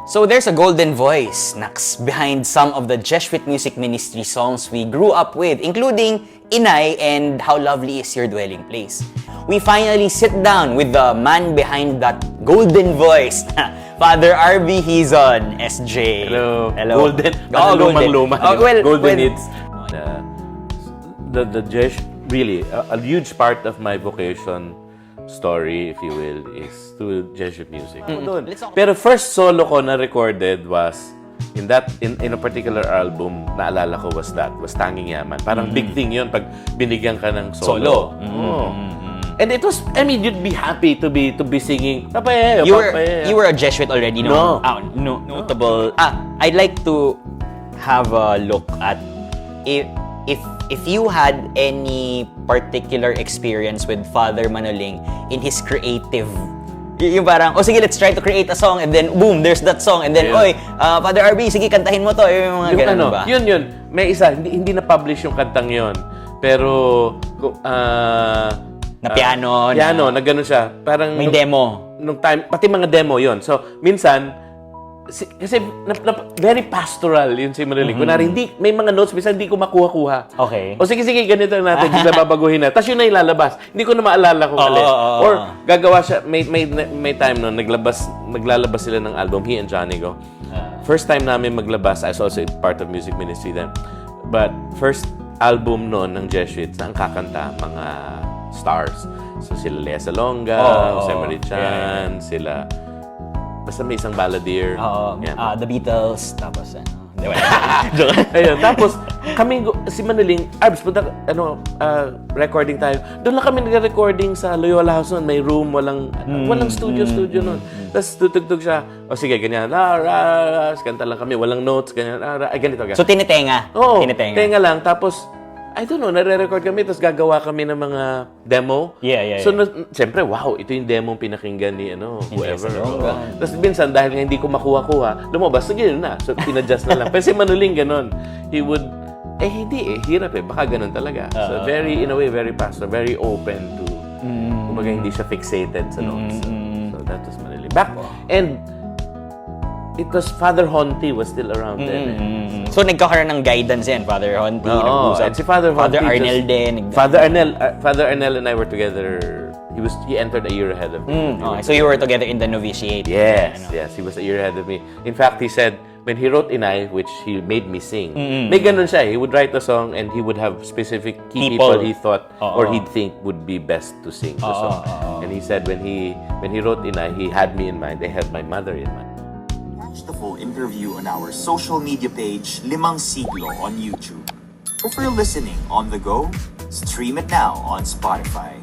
So there's a golden voice, Nax, behind some of the Jesuit Music Ministry songs we grew up with, including Inay and How Lovely Is Your Dwelling Place. We finally sit down with the man behind that golden voice, Father RB Hizon, SJ. Hello. Golden. Oh, lumang-luma. Golden well, hits. The Jesh, really, a huge part of my vocation story, if you will, is through Jesuit music. Pero first solo ko na recorded was in a particular album, naalala ko was Tanging Yaman. Parang big thing yun pag binigyan ka ng solo. And it was, I mean, you'd be happy to be singing. Papaya, you were a Jesuit already, no? No. Notable. I'd like to have a look at if you had any particular experience with Father Manoling in his creative, yung parang, sige, let's try to create a song, and then boom, there's that song, and then, Father RB, sige, kantahin mo to, yung mga ganun ba? Yun. May isa, hindi na-publish yung kantang yun. Pero, na piano. Na gano'n siya. Parang, may demo. Nung time, pati mga demo yun. So, minsan, kasi very pastoral yun si Manoling. Kunwari, may mga notes, minsan hindi ko makuha-kuha. Okay. O sige, ganito natin, bigla babaguhin na. Tapos yun na ilalabas. Hindi ko na maalala kung alin. Or, gagawa siya, may time noon, naglalabas sila ng album, he and Johnny Go. First time namin maglabas, I was also part of music ministry then. But, first album noon ng Jesuits na ang kakanta, mga stars. So, sila Lea Salonga, Jose Marichan, sila... Basta may isang balladeer. The Beatles, tapos Ayun, tapos kami, si Manoling, Arbs, recording tayo. Doon lang kami nag-recording sa Loyola House noon. May room, walang studio noon. Tapos tutugtog siya. O sige, ganyan. Kanta lang kami, walang notes, ganyan. Ganito. So, tinitenga? Oo, tenga lang. Tapos, I don't know, nare-record kami, tapos gagawa kami ng mga demo. Yeah. So, siyempre, wow, ito yung demo pinakinggan ni whoever. Tapos minsan, dahil nga hindi ko makuha-kuha, lumabas, sige na. So, in-adjust na lang. Pero si Manoling, ganun. He would, hirap baka ganun talaga. So, in a way, very pastoral, very open to, kumbaga hindi siya fixated sa notes. So, that was Manoling. And, it was Father Honti was still around then. So, nagkakaroon ng guidance yan, Father Honti. And si Father Honti. Father Arnel din. Father Arnel and I were together. He entered a year ahead of me. Okay. So, you were together in the novitiate. Yes. He was a year ahead of me. In fact, he said, when he wrote Inay, which he made me sing, may ganun siya. He would write a song and he would have specific key people he thought or he'd think would be best to sing the song. And he said when he wrote Inay, he had me in mind. They had my mother in mind. Watch the full interview on our social media page, Limang Siglo on YouTube. Or if you're listening on the go, stream it now on Spotify.